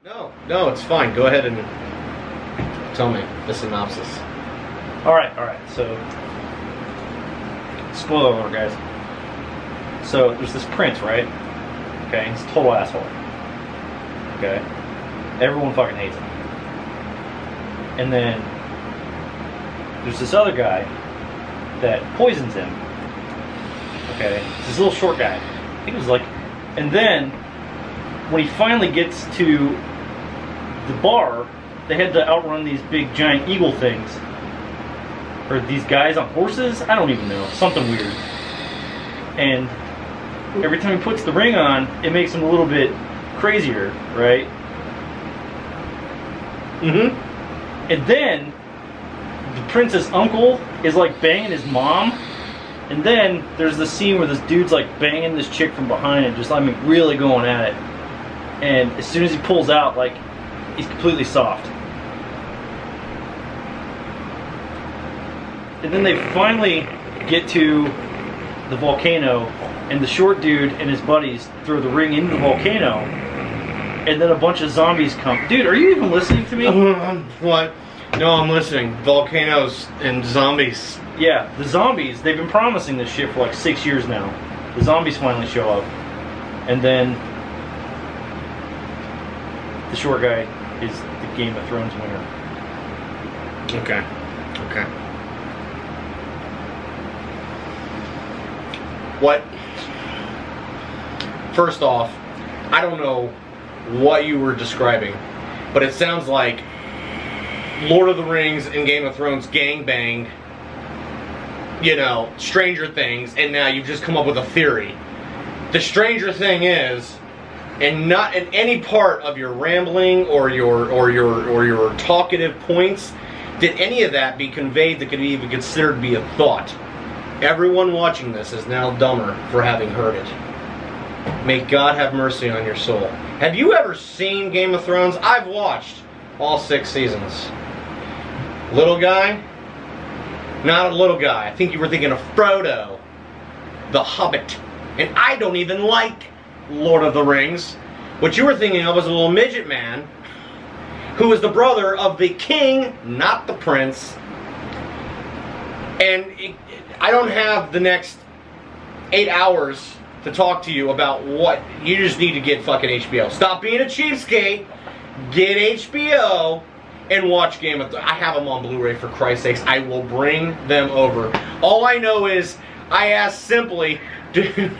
No, it's fine. Go ahead and tell me the synopsis. Alright, so spoiler alert, guys. So there's this prince, right? Okay, he's a total asshole. Okay? Everyone fucking hates him. And then there's this other guy that poisons him. Okay? It's this little short guy. He was like, and then when he finally gets to the bar, they had to outrun these big giant eagle things. Or these guys on horses? I don't even know. Something weird. And every time he puts the ring on, it makes him a little bit crazier, right? Mm-hmm. And then the prince's uncle is like banging his mom. And then there's the scene where this dude's like banging this chick from behind and just, I mean, really going at it. And as soon as he pulls out, like, he's completely soft. And then they finally get to the volcano, and the short dude and his buddies throw the ring into the volcano, and then a bunch of zombies come. Dude, are you even listening to me? What? No, I'm listening. Volcanoes and zombies. Yeah, the zombies, they've been promising this shit for like 6 years now. The zombies finally show up. And then the short guy is the Game of Thrones winner. Okay. What? First off, I don't know what you were describing, but it sounds like Lord of the Rings and Game of Thrones gangbanged, you know, Stranger Things, and now you've just come up with a theory. The stranger thing is, and not in any part of your rambling or your talkative points did any of that be conveyed that could be even considered to be a thought. Everyone watching this is now dumber for having heard it. May God have mercy on your soul. Have you ever seen Game of Thrones? I've watched all 6 seasons. Little guy? Not a little guy. I think you were thinking of Frodo, the Hobbit. And I don't even like Lord of the Rings. What you were thinking of was a little midget man who is the brother of the king, not the prince. And I don't have the next 8 hours to talk to you about what. You just need to get fucking HBO. Stop being a cheapskate. Get HBO and watch Game of Thrones. I have them on Blu-ray, for Christ's sakes. I will bring them over. All I know is I asked simply, dude,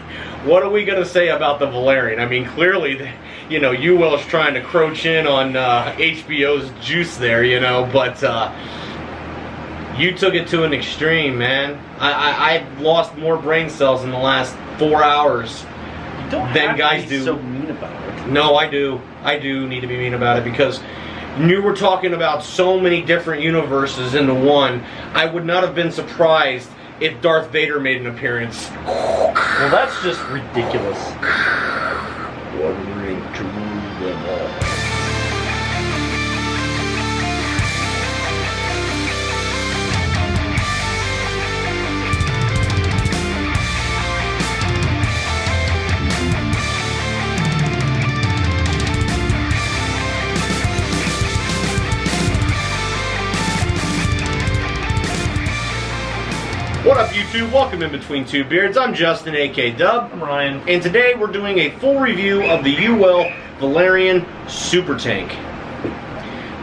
what are we going to say about the Valerian? I mean, clearly, you know, UWELL is trying to crouch in on HBO's juice there, you know, but you took it to an extreme, man. I've lost more brain cells in the last 4 hours than guys do. So mean about it. No, I do. I do need to be mean about it because you were talking about so many different universes into one. I would not have been surprised if Darth Vader made an appearance. Well, that's just ridiculous. One ring to rule them all. What up, YouTube? Welcome in Between Two Beards. I'm Justin, aka Dubb. I'm Ryan. And today we're doing a full review of the UWELL Valyryan Super Tank.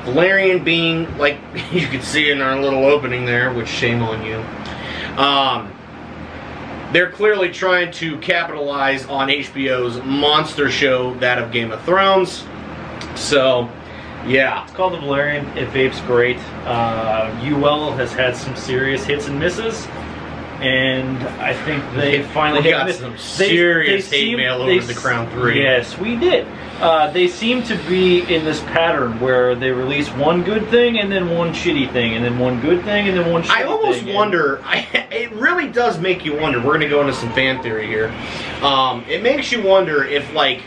Valyryan being, like you can see in our little opening there, which shame on you. They're clearly trying to capitalize on HBO's monster show, that of Game of Thrones. So, yeah. It's called the Valyryan. It vapes great. UWELL has had some serious hits and misses. And I think they finally got some serious hate mail over the Crown 3. Yes, we did. They seem to be in this pattern where they release one good thing and then one shitty thing and then one good thing and then one shitty thing. I almost wonder, it really does make you wonder. We're going to go into some fan theory here. It makes you wonder if, like,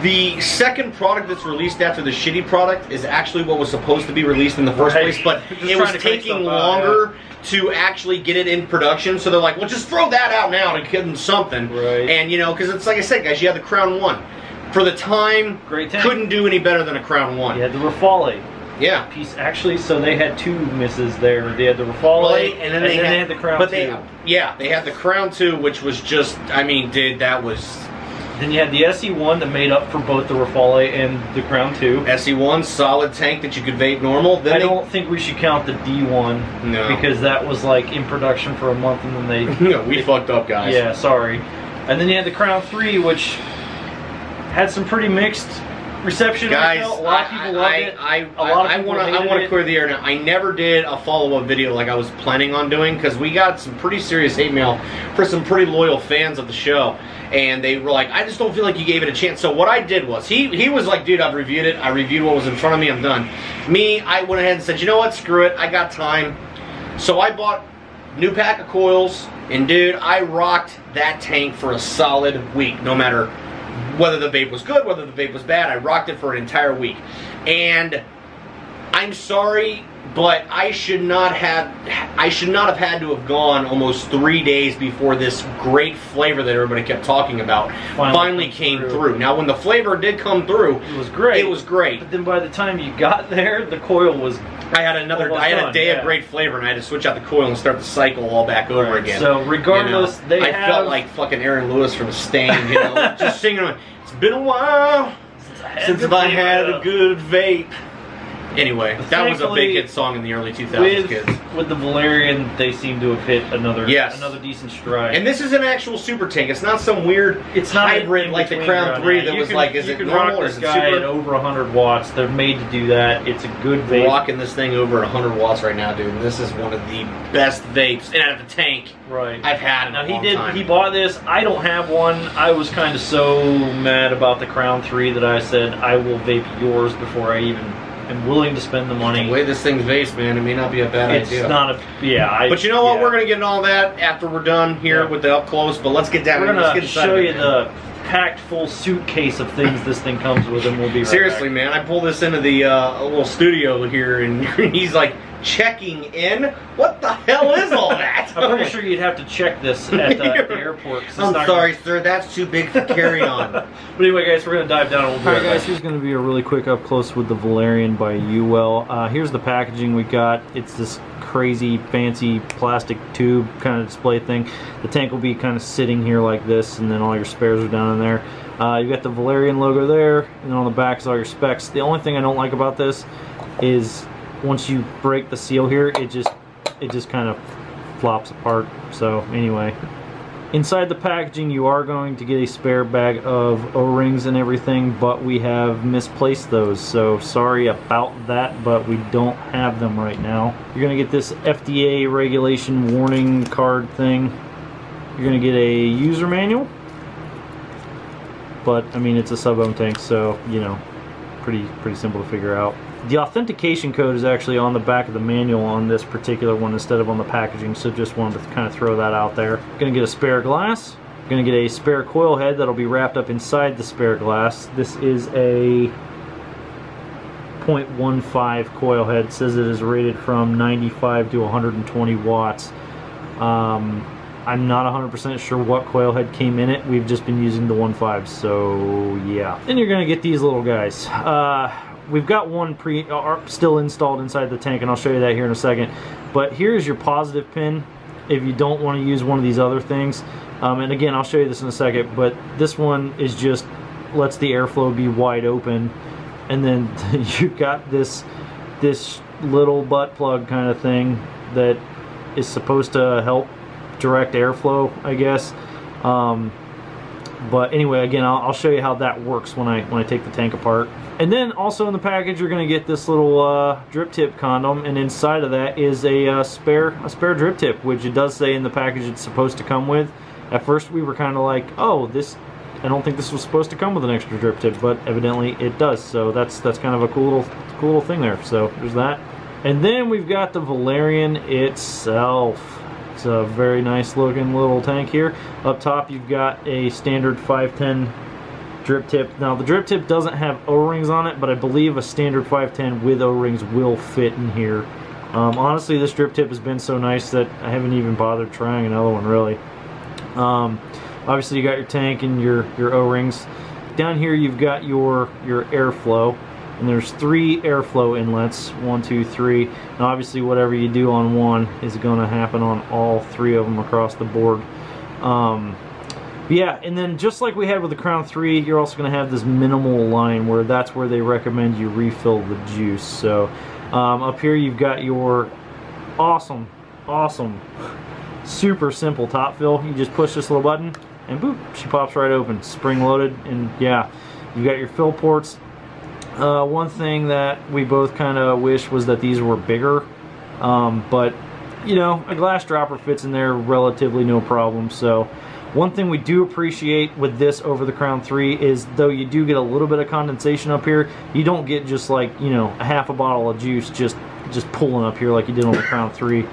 the second product that's released after the shitty product is actually what was supposed to be released in the first place, but it was taking longer to actually get it in production, so they're like, well, just throw that out now to give them something. Right. And, you know, because it's like I said, guys, you have the Crown 1. For the time, Great tank. couldn't do any better than a Crown 1. You had the Rafale. Yeah. Piece actually, so they had 2 misses there. They had the Rafale, and then they had the Crown 2. They had the Crown 2, which was just, I mean, dude, that was... Then you had the SE1 that made up for both the Rafale and the Crown 2. SE1, solid tank that you could vape normal. Then I don't think we should count the D1. No. Because that was like in production for a month and then they... No, we fucked up, guys. Yeah, sorry. And then you had the Crown 3, which had some pretty mixed reception. Guys, a lot of people loved it. I want to clear the air now. I never did a follow-up video like I was planning on doing because we got some pretty serious hate mail for some pretty loyal fans of the show. And they were like, I just don't feel like you gave it a chance. So what I did was, he was like, dude, I've reviewed it. I reviewed what was in front of me. I'm done. Me, I went ahead and said, you know what? Screw it. I got time. So I bought a new pack of coils. And dude, I rocked that tank for a solid week. No matter whether the vape was good, whether the vape was bad. I rocked it for an entire week. And I'm sorry, but I should not have had to have gone almost 3 days before this great flavor that everybody kept talking about finally came through. Now, when the flavor did come through, it was great. It was great. But then by the time you got there, the coil was... I had a day of great flavor, and I had to switch out the coil and start the cycle all back over again. So regardless, you know, I felt like fucking Aaron Lewis from Stain, you know, just singing. It's been a while since I had a good vape. Anyway, that was a big hit song in the early 2000s, kids. With the Valerian, they seem to have hit another decent stride. And this is an actual super tank. It's not some weird hybrid like the Crown 3 that was like, is it normal or is it super? At over 100 watts. They're made to do that. It's a good vape. Rocking this thing over 100 watts right now, dude. This is one of the best vapes, and out of the tank, I've had in a long time. He bought this. I don't have one. I was kind of so mad about the Crown 3 that I said, I will vape yours before I even... I'm willing to spend the money. The way this thing's vaped, man, it may not be a bad idea. It's not a... Yeah, but you know what? We're going to get into all that after we're done here with the up close, but let's get down. We're going to show you the packed full suitcase of things this thing comes with, and we'll be right Seriously, back. man, I pulled this into the little studio here, and he's like, checking in? What the hell is all that? I'm pretty sure you'd have to check this at the airport. I'm sorry, sir, that's too big for carry-on. But anyway, guys, we're going to dive down. We'll be right back. Here's going to be a really quick up close with the Valerian by UWELL. Here's the packaging we got. It's this crazy fancy plastic tube kind of display thing. The tank will be kind of sitting here like this, and then all your spares are down in there. You got the Valerian logo there, and then on the back is all your specs. The only thing I don't like about this is once you break the seal here, it just kind of flops apart. So anyway, inside the packaging you are going to get a spare bag of O-rings and everything, but we have misplaced those, so sorry about that, but we don't have them right now. You're gonna get this FDA regulation warning card thing. You're gonna get a user manual, but I mean, it's a sub-Ohm tank, so you know, pretty simple to figure out. The authentication code is actually on the back of the manual on this particular one instead of on the packaging, so just wanted to kind of throw that out there. Gonna get a spare glass. Gonna get a spare coil head that'll be wrapped up inside the spare glass. This is a 0.15 coil head. It says it is rated from 95 to 120 watts. I'm not 100% sure what coil head came in it. We've just been using the 1.5, so yeah. Then you're gonna get these little guys. We've got one still installed inside the tank, and I'll show you that here in a second. But here's your positive pin if you don't want to use one of these other things. And again, I'll show you this in a second, but this one is just lets the airflow be wide open. And then you've got this little butt plug kind of thing that is supposed to help direct airflow, I guess. But anyway, again, I'll show you how that works when I take the tank apart. And then also in the package, you're going to get this little drip tip condom, and inside of that is a spare drip tip, which it does say in the package it's supposed to come with. At first, we were kind of like, oh, I don't think this was supposed to come with an extra drip tip, but evidently it does. So that's kind of a cool little thing there. So there's that. And then we've got the Valerian itself. It's a very nice looking little tank here. Up top you've got a standard 510 drip tip. Now the drip tip doesn't have O-rings on it, but I believe a standard 510 with O-rings will fit in here. Honestly, this drip tip has been so nice that I haven't even bothered trying another one really. Obviously you got your tank and your O-rings. down here you've got your airflow, and there's 3 airflow inlets, 1, 2, 3. And obviously whatever you do on one is going to happen on all 3 of them across the board. Yeah, and then just like we had with the Crown 3, you're also going to have this minimal line where that's where they recommend you refill the juice. So up here you've got your awesome, super simple top fill. You just push this little button and boop, she pops right open, spring loaded. And yeah, you got your fill ports. One thing that we both kind of wish was that these were bigger, but you know, a glass dropper fits in there relatively no problem. So one thing we do appreciate with this over the Crown 3 is, though you do get a little bit of condensation up here, you don't get just like, you know, a half a bottle of juice just pulling up here like you did on the Crown 3.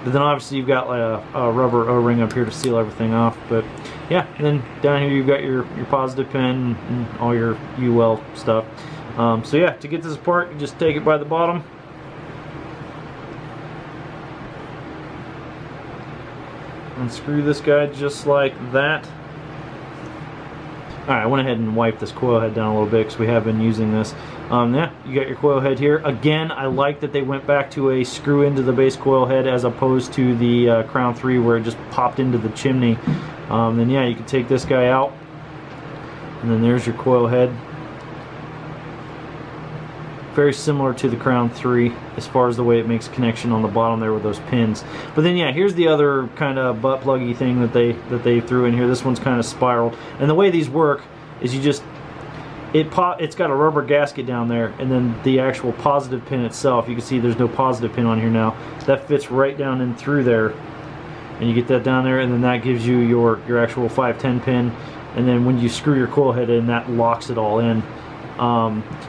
But then obviously you've got like a rubber O-ring up here to seal everything off. But yeah, and then down here you've got your positive pin and all your UWELL stuff. So yeah, to get this apart, you just take it by the bottom. Unscrew this guy just like that. Alright, I went ahead and wiped this coil head down a little bit because we have been using this. Yeah, you got your coil head here. Again, I like that they went back to a screw into the base coil head as opposed to the Crown 3 where it just popped into the chimney. Then yeah, you can take this guy out. And then there's your coil head. Very similar to the Crown 3 as far as the way it makes connection on the bottom there with those pins. But then yeah, here's the other kind of butt pluggy thing that they threw in here. This one's kind of spiraled, and the way these work is you just it's got a rubber gasket down there, and then the actual positive pin itself, you can see there's no positive pin on here now, that fits right down in through there, and you get that down there, and then that gives you your actual 510 pin, and then when you screw your coil head in, that locks it all in.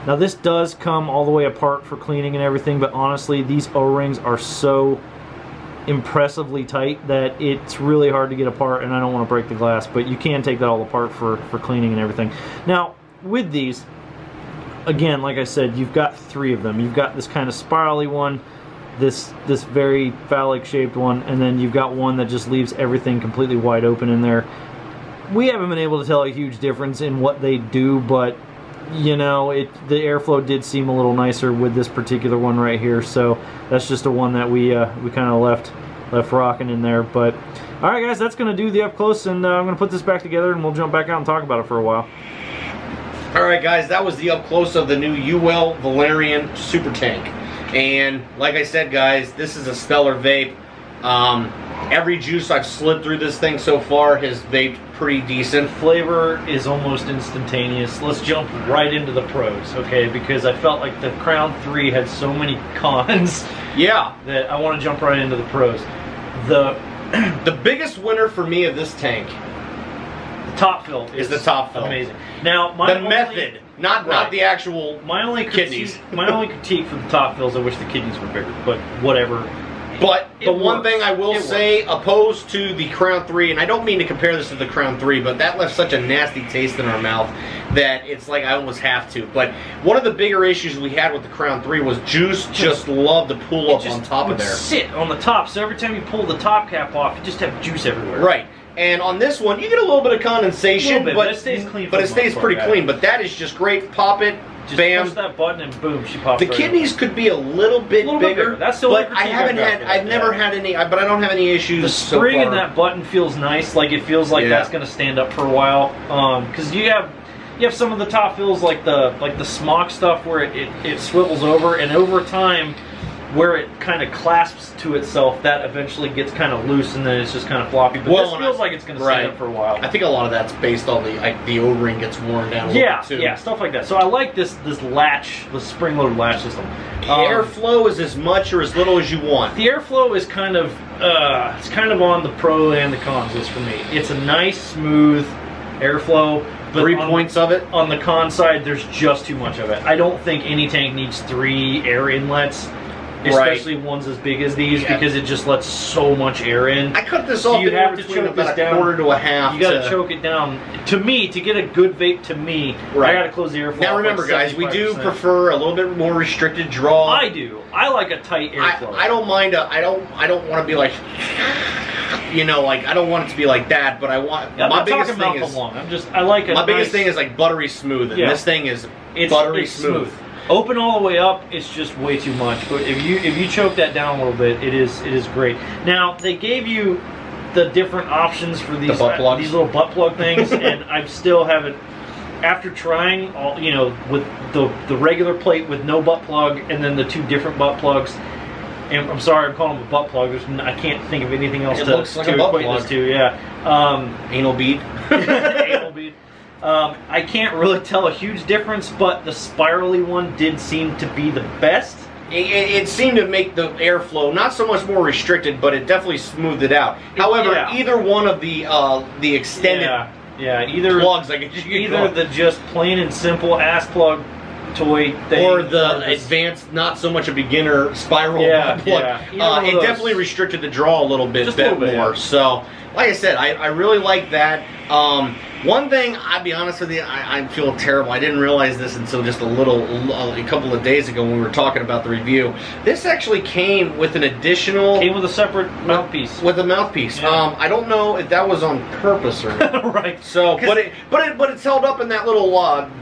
Now this does come all the way apart for cleaning and everything, but honestly these O-rings are so impressively tight that it's really hard to get apart, and I don't want to break the glass, but you can take that all apart for cleaning and everything. Now with these, again, like I said, you've got 3 of them. You've got this kind of spirally one, this very phallic shaped one, and then you've got one that just leaves everything completely wide open in there. We haven't been able to tell a huge difference in what they do, but you know, the airflow did seem a little nicer with this particular one right here, so that's just a one that we kind of left rocking in there. But all right guys, that's gonna do the up close, and I'm gonna put this back together and we'll jump back out and talk about it for a while. All right guys, that was the up close of the new UWELL Valyrien Super Tank, and like I said guys, this is a stellar vape. Every juice I've slid through this thing so far has vaped pretty decent. Flavor is almost instantaneous. Let's jump right into the pros, okay? Because I felt like the Crown 3 had so many cons. Yeah. That I want to jump right into the pros. The biggest winner for me of this tank, the top fill is the top fill. Amazing. Now the method, not the actual kidneys. My only critique for the top fills, I wish the kidneys were bigger, but whatever. But the one thing I will say, opposed to the Crown 3, and I don't mean to compare this to the Crown 3, but that left such a nasty taste in our mouth that it's like I almost have to. But one of the bigger issues we had with the Crown 3 was juice just loved to pull up on top of there. Sit on the top, so every time you pull the top cap off, you just have juice everywhere. Right. And on this one, you get a little bit of condensation, but it stays clean. But it stays pretty clean. But that is just great. Pop it. Just bam. Push that button and boom, she pops. The kidneys could be a little bit bigger. That's still. But I've never had any. But I don't have any issues. The spring in that button feels nice. Like it feels like that's going to stand up for a while. Because you have some of the top fills like the smock stuff where it swivels over, and over time, where it kind of clasps to itself, that eventually gets kind of loose, and then it's just kind of floppy. But this feels like it's going to stand up for a while. I think a lot of that's based on the O-ring gets worn down a little bit too. Yeah, stuff like that. So I like this latch, the spring-loaded latch system. The airflow is as much or as little as you want. The airflow is kind of it's kind of on the pro and the cons list for me. It's a nice, smooth airflow. But 3 points of it. On the con side, there's just too much of it. I don't think any tank needs 3 air inlets. Especially ones as big as these, because it just lets so much air in. I cut this off. You have to choke this down. 1/4 to 1/2. You got to choke it down. To me, to get a good vape, I got to close the airflow. Now remember, guys, we do prefer a little bit more restricted draw. I do. I like a tight airflow. I don't mind. I don't want to be like. You know, like I don't want it to be like that, but I want my biggest thing is my biggest thing is like buttery smooth, and this thing is buttery smooth. Open all the way up, it's just way too much. But if you choke that down a little bit, it is great. Now they gave you the different options for these little butt plug things, and I still haven't. After trying all, you know, with the regular plate with no butt plug, and then the two different butt plugs. And I'm sorry, I'm calling them a butt plug. I can't think of anything else to equate this to. Yeah, anal bead. Anal bead. I can't really tell a huge difference, but the spirally one did seem to be the best. It seemed to make the airflow not so much more restricted, but it definitely smoothed it out. However, either one of the extended either plugs, I guess you could either the just plain and simple ass plug toy thing, or the advanced, not so much a beginner spiral plug. It definitely restricted the draw a little bit more. So, like I said, I really like that. One thing, I'll be honest with you, I feel terrible. I didn't realize this until just a couple of days ago when we were talking about the review. This actually came with an additional... Came with a separate mouthpiece. With a mouthpiece. Yeah. I don't know if that was on purpose or not. Right. So, but it's held up in that little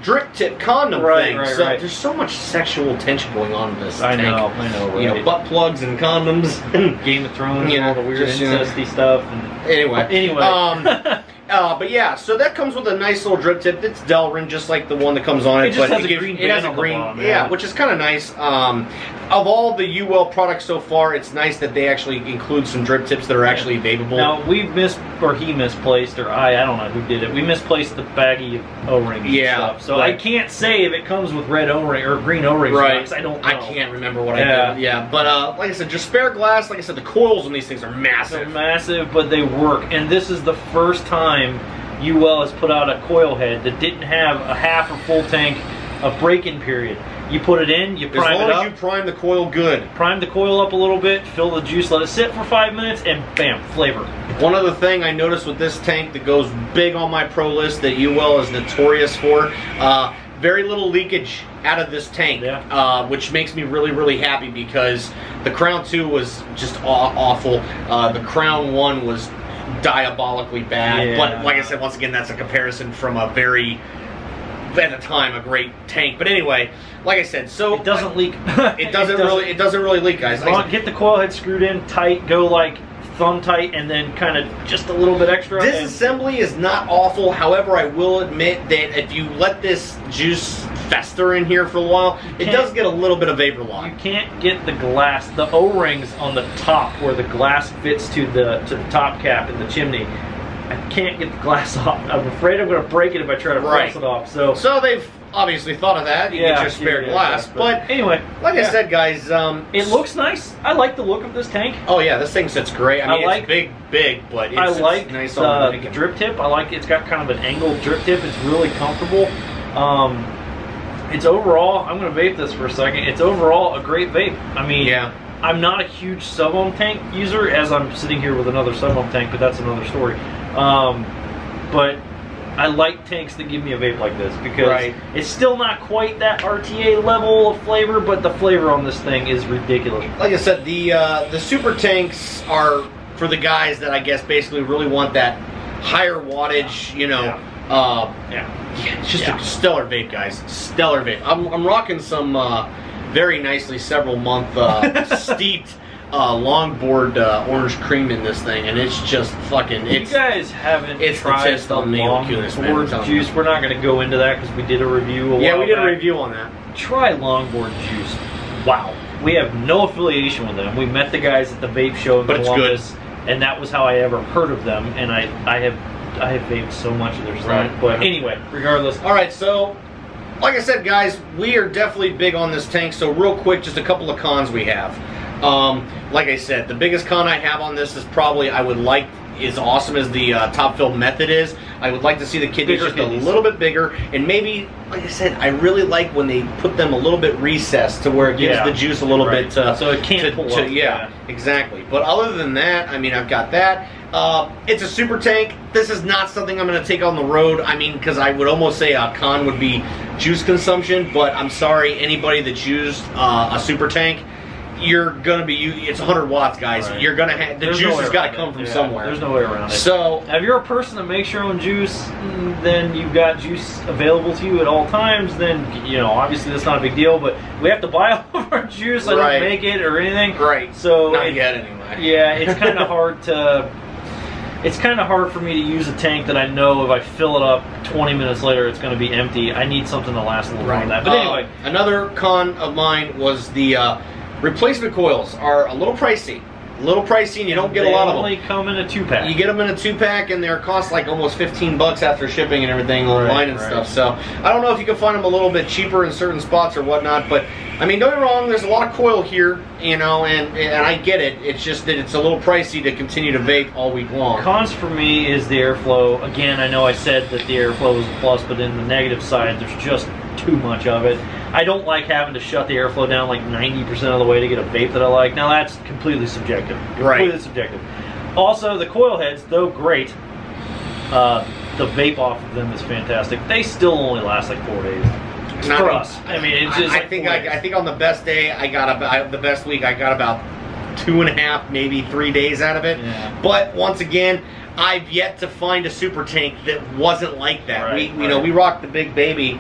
drip tip condom thing. So there's so much sexual tension going on in this tank. I know, right. You know, butt plugs and condoms. Game of Thrones, and all the weird incesty stuff. And anyway. But yeah, so that comes with a nice little drip tip. It's Delrin, just like the one that comes on it. It just has a green band on the bottom, which is kind of nice. Of all the UWELL products so far, it's nice that they actually include some drip tips that are actually vapable. Now, he misplaced, or I don't know who did it. We misplaced the baggie of O-rings and stuff. So I can't say if it comes with red O-ring or green O-rings. Right. I don't know. I can't remember what I did. Yeah, but like I said, just spare glass. Like I said, the coils on these things are massive. They're massive, but they work. And this is the first time UWELL has put out a coil head that didn't have a half or full tank of break-in period. You put it in, you prime it up. As long as you prime the coil good. Prime the coil up a little bit, fill the juice, let it sit for 5 minutes, and bam, flavor. One other thing I noticed with this tank that goes big on my pro list that UWELL is notorious for, very little leakage out of this tank, which makes me really, really happy because the Crown 2 was just awful. The Crown 1 was diabolically bad, but like I said, once again, that's a comparison from a very, at the time, a great tank. But anyway, like I said, so it doesn't leak. It doesn't really leak, guys. Get the coil head screwed in tight, go like thumb tight, and then kind of just a little bit extra. Disassembly is not awful. However, I will admit that if you let this juice fester in here for a while, it does get a little bit of vapor lock. You can't get the glass, the O-rings on the top where the glass fits to the top cap in the chimney. I can't get the glass off. I'm afraid I'm going to break it if I try to press it off. So they've obviously thought of that. You get your spare glass. But anyway, like I said, guys, it looks nice. I like the look of this tank. Oh yeah, this thing sits great. I mean, it's big, but it's nice on the drip tip. I like it's got kind of an angled drip tip. It's really comfortable. It's overall, I'm going to vape this for a second. It's overall a great vape. I mean, I'm not a huge sub-Ohm tank user, as I'm sitting here with another sub-Ohm tank, but that's another story. But I like tanks that give me a vape like this because it's still not quite that RTA level of flavor, but the flavor on this thing is ridiculous. Like I said, the super tanks are for the guys that I guess basically really want that higher wattage, you know. It's just a stellar vape, guys. Stellar vape. I'm rocking some very nicely several month steeped longboard orange cream in this thing, and it's just fucking. You guys haven't tried the longboard juice. We're not going to go into that because we did a review. We did a review on that. Try longboard juice. Wow. We have no affiliation with them. We met the guys at the vape show in Columbus, and that was how I ever heard of them. And I have vaped so much of their stuff. But anyway, regardless. All right, so like I said, guys, we are definitely big on this tank. So real quick, just a couple of cons we have. Like I said, the biggest con I have on this is probably as awesome as the top fill method is, I would like to see the kidneys just a little bit bigger, and maybe, like I said, I really like when they put them a little bit recessed to where it gives the juice a little bit so it can't pull up. Exactly. But other than that, I mean, I've got that. It's a super tank. This is not something I'm going to take on the road. I mean, because I would almost say a con would be juice consumption, but I'm sorry, anybody that's used a super tank, you're gonna be, it's 100 watts, guys. Right. You're gonna have, the juice has got to come from somewhere. There's no way around it. So, if you're a person that makes your own juice, then you've got juice available to you at all times, then, you know, obviously that's not a big deal, but we have to buy all of our juice. I don't make it or anything. Right. So, not yet anyway. Yeah, it's kind of hard to, it's kind of hard for me to use a tank that I know if I fill it up 20 minutes later it's going to be empty. I need something to last a little more than that. But anyway. Another con of mine was the replacement coils are a little pricey. And you don't get a lot of them. They only come in a 2-pack. You get them in a 2-pack and they're cost like almost 15 bucks after shipping and everything online and stuff. So I don't know if you can find them a little bit cheaper in certain spots or whatnot, but I mean, don't get me wrong, there's a lot of coil here, you know, and I get it. It's just that it's a little pricey to continue to vape all week long. Cons for me is the airflow. Again, I know I said that the airflow was a plus, but in the negative side, there's just too much of it. I don't like having to shut the airflow down like 90% of the way to get a vape that I like. Now that's completely subjective. Completely subjective. Also, the coil heads, though great, the vape off of them is fantastic. They still only last like 4 days. For us. I mean, it's just. I think on the best day, I got about the best week. I got about 2.5, maybe 3 days out of it. Yeah. But once again, I've yet to find a super tank that wasn't like that. You know, we rock the big baby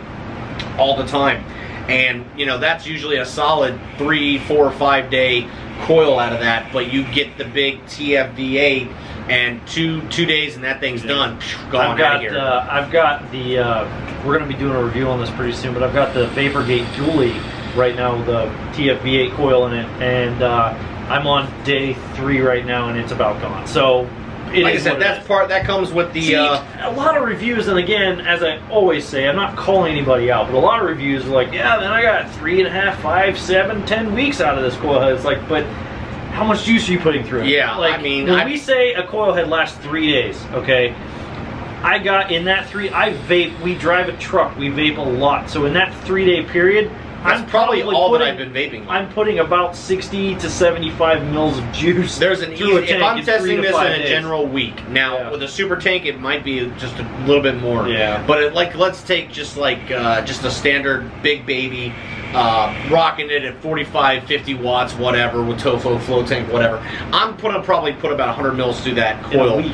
all the time. And, you know, that's usually a solid 3, 4, 5 day coil out of that. But you get the big TFV8 and two days and that thing's done. Gone out of here. I've got the, we're going to be doing a review on this pretty soon, but I've got the Vaporgate Dually right now with the TFV8 coil in it. And I'm on day 3 right now and it's about gone. So, like I said, that comes with the. See, a lot of reviews, and again, as I always say, I'm not calling anybody out, but a lot of reviews are like, yeah, then I got 3.5, 5, 7, 10 weeks out of this coil head. It's like, but how much juice are you putting through it? Yeah, like, I mean, when we say a coil head lasts 3 days, okay, I got in that 3. I vape. We drive a truck. We vape a lot. So in that 3 day period. That's probably all that I've been vaping on. I'm putting about 60 to 75 mils of juice. There's an easy, if I'm testing this in a general week. Now, with a super tank, it might be just a little bit more. Yeah. But like, let's take just like just a standard big baby, rocking it at 45, 50 watts, whatever, with TOFO, flow tank, whatever. I'm probably put about 100 mils through that coil.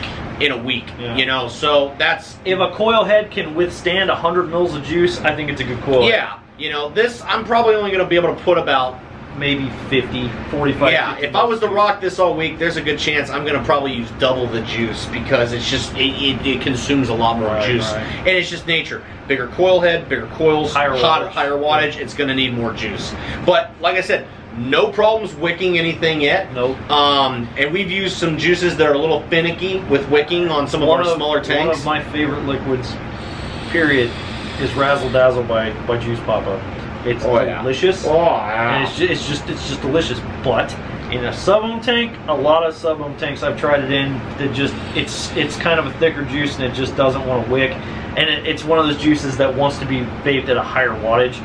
In a week, you know, so that's... If a coil head can withstand 100 mils of juice, I think it's a good coil. Yeah. You know, this, I'm probably only going to be able to put about... Maybe 50, 45... Yeah, if I was to rock this all week, there's a good chance I'm going to probably use double the juice because it's just, it consumes a lot more juice. And it's just nature. Bigger coil head, bigger coils, higher wattage, it's going to need more juice. But, like I said, no problems wicking anything yet. Nope. And we've used some juices that are a little finicky with wicking on some of our smaller tanks. One of my favorite liquids, period, is Razzle Dazzle by Juice Papa. It's delicious. And it's just delicious. But in a sub-Ohm tank, a lot of sub-Ohm tanks I've tried it in, that just it's kind of a thicker juice and it just doesn't want to wick. And it's one of those juices that wants to be vaped at a higher wattage.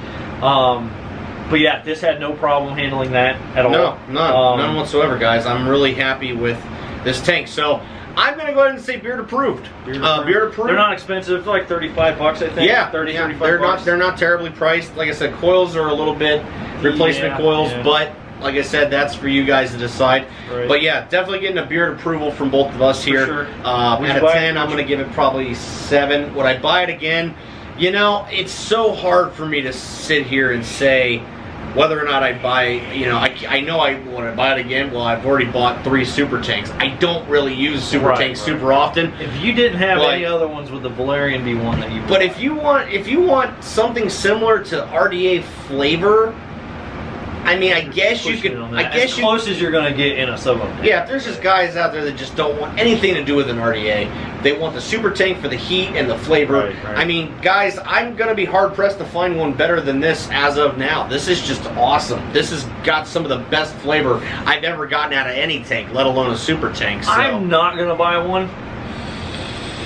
But yeah, this had no problem handling that at all. No, none whatsoever, guys. I'm really happy with this tank. So I'm going to go ahead and say beard approved. Beard approved. They're not expensive. They're like 35 bucks, I think. Yeah, 35 bucks. They're not terribly priced. Like I said, coils are a little bit replacement coils, but like I said, that's for you guys to decide. But yeah, definitely getting a beard approval from both of us here. For sure. Out of 10, I'm going to give it probably 7. Would I buy it again? You know, it's so hard for me to sit here and say whether or not I buy, you know, I know when I buy it again, well, I've already bought 3 super tanks. I don't really use super tanks super often. If you didn't have any other ones, would the Valerian be one that you bought? But if you want something similar to RDA flavor, I mean, I guess you could. As close as you're going to get in a sub-Ohm tank. Yeah, if there's just guys out there that just don't want anything to do with an RDA, they want the super tank for the heat and the flavor. I mean, guys, I'm going to be hard pressed to find one better than this as of now. This is just awesome. This has got some of the best flavor I've ever gotten out of any tank, let alone a super tank. So. I'm not going to buy one.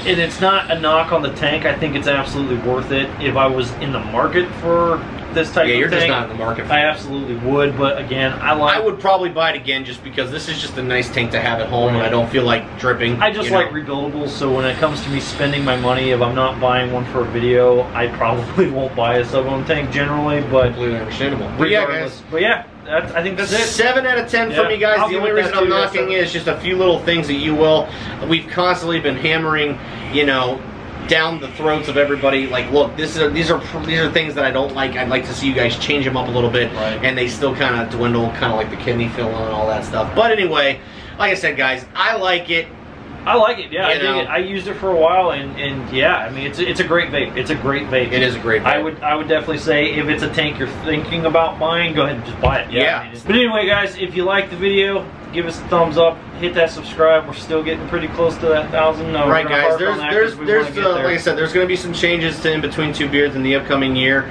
And it's not a knock on the tank. I think it's absolutely worth it. If I was in the market for this type of thing, you're just not in the market for I it. absolutely would. But again, I would probably buy it again just because this is just a nice tank to have at home, and I don't feel like dripping. I just like rebuildables, so when it comes to me spending my money, if I'm not buying one for a video, I probably won't buy a sub-Ohm tank generally, but completely understandable. But yeah, guys. But yeah, I think that's it. 7 out of 10 for me, guys. The only reason I'm knocking is just a few little things that UWELL. We've constantly been hammering, you know, down the throats of everybody. Like, look, these are things that I don't like. I'd like to see you guys change them up a little bit, and they still kind of dwindle, kind of like the kidney filling and all that stuff. But anyway, like I said, guys, I like it. I like it, yeah. I dig it. I used it for a while, and yeah, I mean, it's a great vape. It's a great vape. It is a great vape. I would definitely say if it's a tank you're thinking about buying, go ahead and just buy it. Yeah. I mean, but anyway, guys, if you like the video, give us a thumbs up, hit that subscribe. We're still getting pretty close to that 1,000. Right, guys. There's like I said, there's going to be some changes to In Between Two Beards in the upcoming year.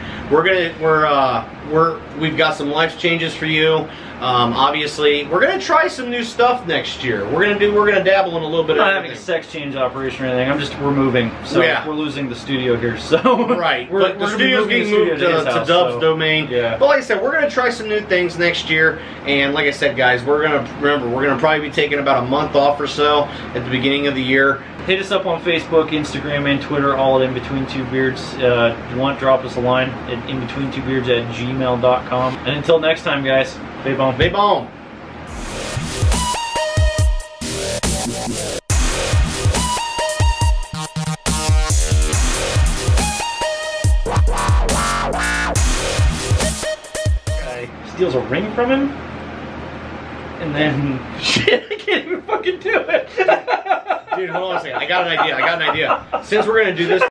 We've got some life changes for you. Obviously, we're gonna try some new stuff next year. We're gonna dabble in a little bit. I'm not having a sex change operation or anything. We're moving, so we're losing the studio here. So right, but the studio's getting moved to Dubb's domain. Yeah. But like I said, we're gonna try some new things next year. And like I said, guys, we're gonna probably be taking about a month off or so at the beginning of the year. Hit us up on Facebook, Instagram, and Twitter, all at inbetween2beards. If you want, drop us a line at inbetween2beards@gmail.com. And until next time, guys, vape on. Vape on. Guy steals a ring from him, and then shit, I can't even fucking do it. Dude, hold on a second. I got an idea. Since we're gonna do this.